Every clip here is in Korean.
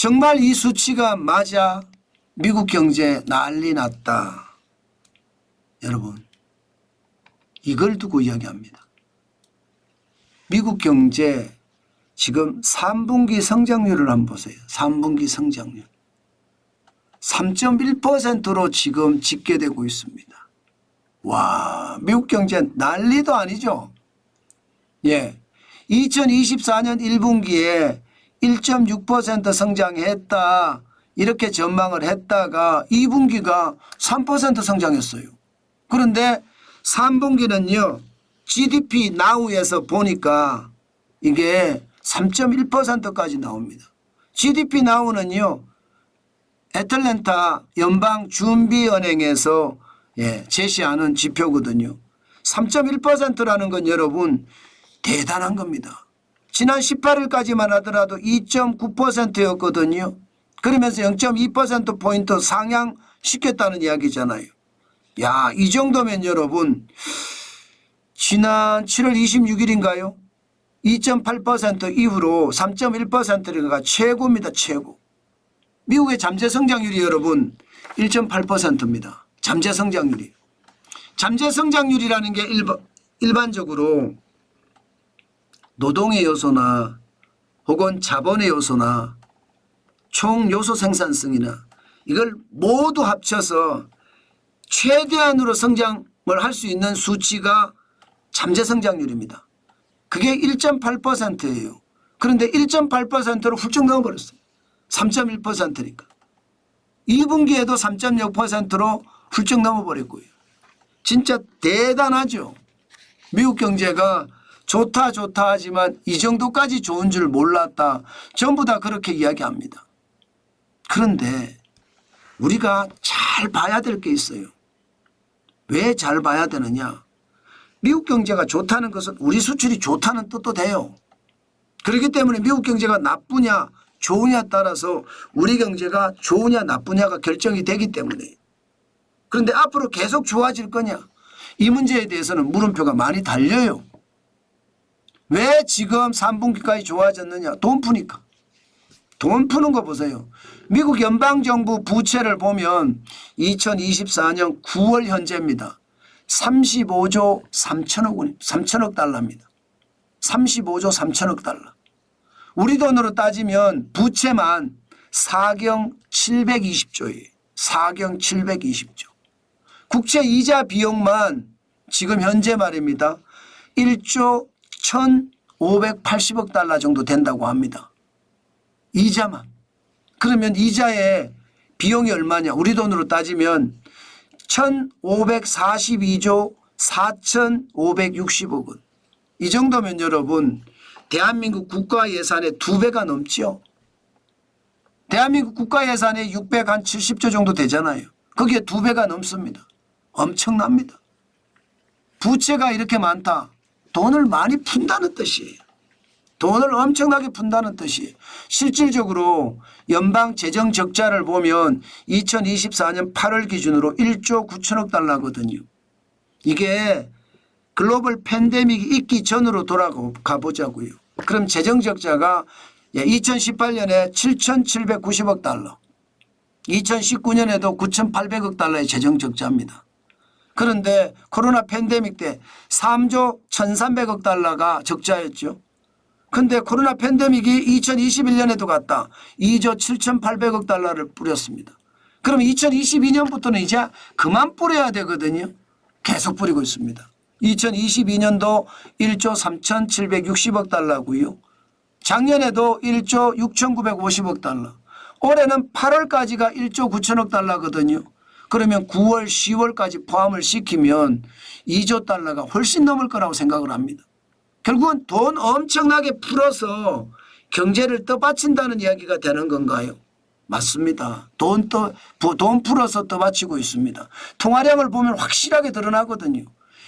정말 이 수치가 맞아? 미국 경제 난리 났다. 여러분, 이걸 두고 이야기합니다. 미국 경제 지금 3분기 성장률을 한번 보세요. 3분기 성장률. 3.1%로 지금 집계되고 있습니다. 와, 미국 경제 난리도 아니죠. 예. 2024년 1분기에 1.6% 성장했다. 이렇게 전망을 했다가 2분기가 3% 성장했어요. 그런데 3분기는요. GDP Now에서 보니까 이게 3.1%까지 나옵니다. GDP Now는요. 애틀랜타 연방준비은행에서 제시하는 지표거든요. 3.1%라는 건 여러분 대단한 겁니다. 지난 18일까지만 하더라도 2.9%였거든요. 그러면서 0.2%포인트 상향시켰다는 이야기잖아요. 야, 이 정도면 여러분 지난 7월 26일인가요? 2.8% 이후로 3.1%가 최고입니다. 최고. 미국의 잠재 성장률이 여러분 1.8%입니다. 잠재 성장률이. 잠재 성장률이라는 게 일반적으로 노동의 요소나 혹은 자본의 요소나 총 요소 생산성이나 이걸 모두 합쳐서 최대한으로 성장을 할 수 있는 수치가 잠재 성장률입니다. 그게 1.8%예요. 그런데 1.8%로 훌쩍 넘어버렸어요. 3.1%니까. 2분기에도 3.6%로 훌쩍 넘어버렸고요. 진짜 대단하죠. 미국 경제가 좋다 하지만 이 정도까지 좋은 줄 몰랐다. 전부 다 그렇게 이야기합니다. 그런데 우리가 잘 봐야 될 게 있어요. 왜 잘 봐야 되느냐. 미국 경제가 좋다는 것은 우리 수출이 좋다는 뜻도 돼요. 그렇기 때문에 미국 경제가 나쁘냐 좋으냐 따라서 우리 경제가 좋으냐 나쁘냐가 결정이 되기 때문에. 그런데 앞으로 계속 좋아질 거냐. 이 문제에 대해서는 물음표가 많이 달려요. 왜 지금 3분기까지 좋아졌느냐. 돈 푸니까. 돈 푸는 거 보세요. 미국 연방정부 부채를 보면 2024년 9월 현재입니다. 35조 3천억 달러입니다. 35조 3천억 달러. 우리 돈으로 따지면 부채만 4경 720조예요. 4경 720조. 국채 이자 비용만 지금 현재 말입니다. 1조 1,580억 달러 정도 된다고 합니다. 이자만. 그러면 이자의 비용이 얼마냐. 우리 돈으로 따지면 1,542조 4,560억 원. 이 정도면 여러분 대한민국 국가 예산의 2배가 넘죠. 대한민국 국가 예산의 670조 정도 되잖아요. 거기에 2배가 넘습니다. 엄청납니다. 부채가 이렇게 많다. 돈을 많이 푼다는 뜻이에요. 돈을 엄청나게 푼다는 뜻이에요. 실질적으로 연방 재정 적자를 보면 2024년 8월 기준으로 1조 9천억 달러거든요. 이게 글로벌 팬데믹이 있기 전으로 돌아가 보자고요. 그럼 재정 적자가 2018년에 7,790억 달러, 2019년에도 9,800억 달러의 재정 적자입니다. 그런데 코로나 팬데믹 때 3조 1,300억 달러가 적자였죠. 그런데 코로나 팬데믹이 2021년에도 갔다 2조 7,800억 달러를 뿌렸습니다. 그럼 2022년부터는 이제 그만 뿌려야 되거든요. 계속 뿌리고 있습니다. 2022년도 1조 3,760억 달러고요. 작년에도 1조 6,950억 달러. 올해는 8월까지가 1조 9천억 달러거든요. 그러면 9월, 10월까지 포함을 시키면 2조 달러가 훨씬 넘을 거라고 생각을 합니다. 결국은 돈 엄청나게 풀어서 경제를 떠받친다는 이야기가 되는 건가요? 맞습니다. 돈 풀어서 떠받치고 있습니다. 통화량을 보면 확실하게 드러나거든요.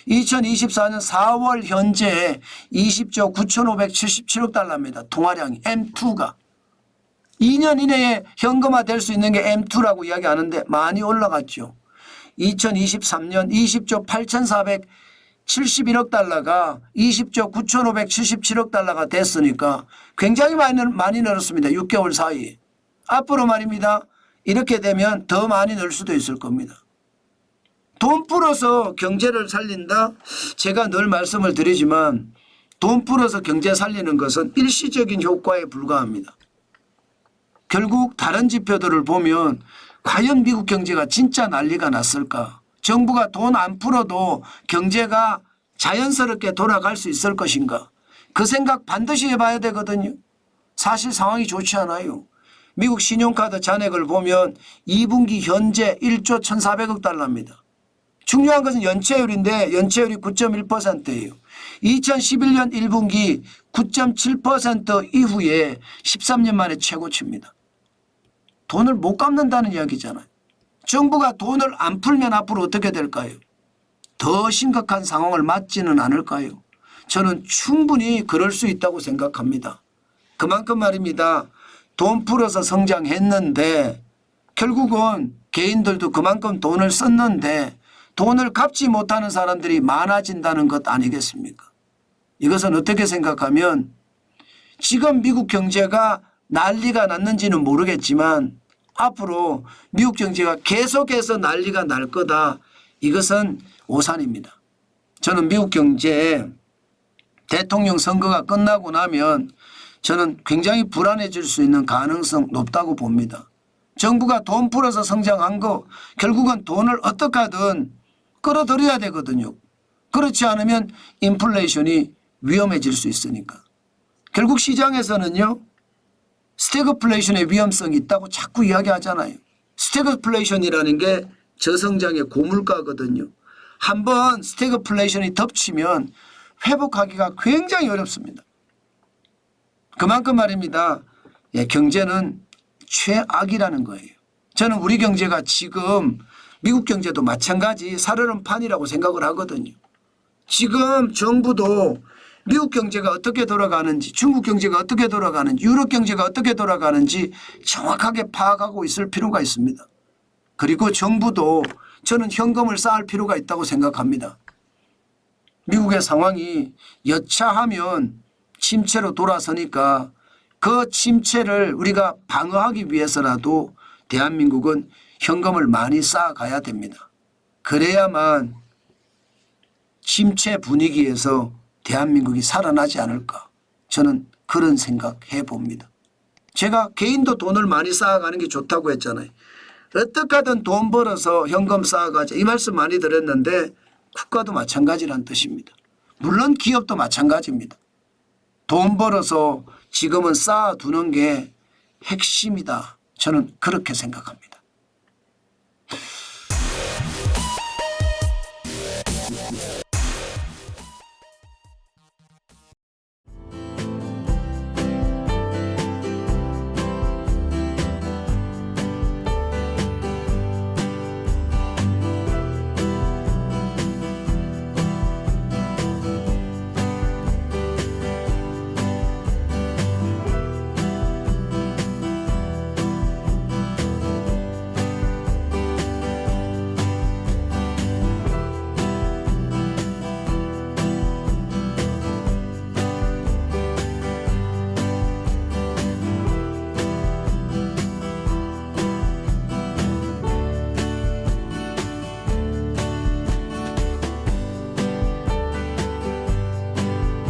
2024년 4월 현재 20조 9,577억 달러입니다. 통화량이 M2가. 2년 이내에 현금화될 수 있는 게 M2라고 이야기하는데 많이 올라갔죠. 2023년 20조 8,471억 달러가 20조 9,577억 달러가 됐으니까 굉장히 많이 늘었습니다. 6개월 사이에. 앞으로 말입니다. 이렇게 되면 더 많이 늘 수도 있을 겁니다. 돈 풀어서 경제를 살린다? 제가 늘 말씀을 드리지만 돈 풀어서 경제 살리는 것은 일시적인 효과에 불과합니다. 결국 다른 지표들을 보면 과연 미국 경제가 진짜 난리가 났을까? 정부가 돈 안 풀어도 경제가 자연스럽게 돌아갈 수 있을 것인가? 그 생각 반드시 해봐야 되거든요. 사실 상황이 좋지 않아요. 미국 신용카드 잔액을 보면 2분기 현재 1조 1,400억 달러입니다. 중요한 것은 연체율인데 연체율이 9.1%예요. 2011년 1분기 9.7% 이후에 13년 만에 최고치입니다. 돈을 못 갚는다는 이야기잖아요. 정부가 돈을 안 풀면 앞으로 어떻게 될까요? 더 심각한 상황을 맞지는 않을까요? 저는 충분히 그럴 수 있다고 생각합니다. 그만큼 말입니다. 돈 풀어서 성장했는데 결국은 개인들도 그만큼 돈을 썼는데 돈을 갚지 못하는 사람들이 많아진다는 것 아니겠습니까? 이것은 어떻게 생각하면 지금 미국 경제가 난리가 났는지는 모르겠지만 앞으로 미국 경제가 계속해서 난리가 날 거다. 이것은 오산입니다. 저는 미국 경제 대통령 선거가 끝나고 나면 저는 굉장히 불안해질 수 있는 가능성 높다고 봅니다. 정부가 돈 풀어서 성장한 거 결국은 돈을 어떻게 하든 끌어들여야 되거든요. 그렇지 않으면 인플레이션이 위험해질 수 있으니까. 결국 시장에서는요. 스태그플레이션의 위험성이 있다고 자꾸 이야기하잖아요. 스태그플레이션이라는 게 저성장의 고물가거든요. 한번 스태그플레이션이 덮치면 회복하기가 굉장히 어렵습니다. 그만큼 말입니다. 경제는 최악이라는 거예요. 저는 우리 경제가 지금 미국 경제도 마찬가지 살얼음판이라고 생각을 하거든요. 지금 정부도 미국 경제가 어떻게 돌아가는지 중국 경제가 어떻게 돌아가는지 유럽 경제가 어떻게 돌아가는지 정확하게 파악하고 있을 필요가 있습니다. 그리고 정부도 저는 현금을 쌓을 필요가 있다고 생각합니다. 미국의 상황이 여차하면 침체로 돌아서니까 그 침체를 우리가 방어하기 위해서라도 대한민국은 현금을 많이 쌓아가야 됩니다. 그래야만 침체 분위기에서 대한민국이 살아나지 않을까. 저는 그런 생각해 봅니다. 제가 개인도 돈을 많이 쌓아가는 게 좋다고 했잖아요. 어떻게 하든 돈 벌어서 현금 쌓아가자. 이 말씀 많이 드렸는데 국가도 마찬가지란 뜻입니다. 물론 기업도 마찬가지입니다. 돈 벌어서 지금은 쌓아두는 게 핵심이다. 저는 그렇게 생각합니다.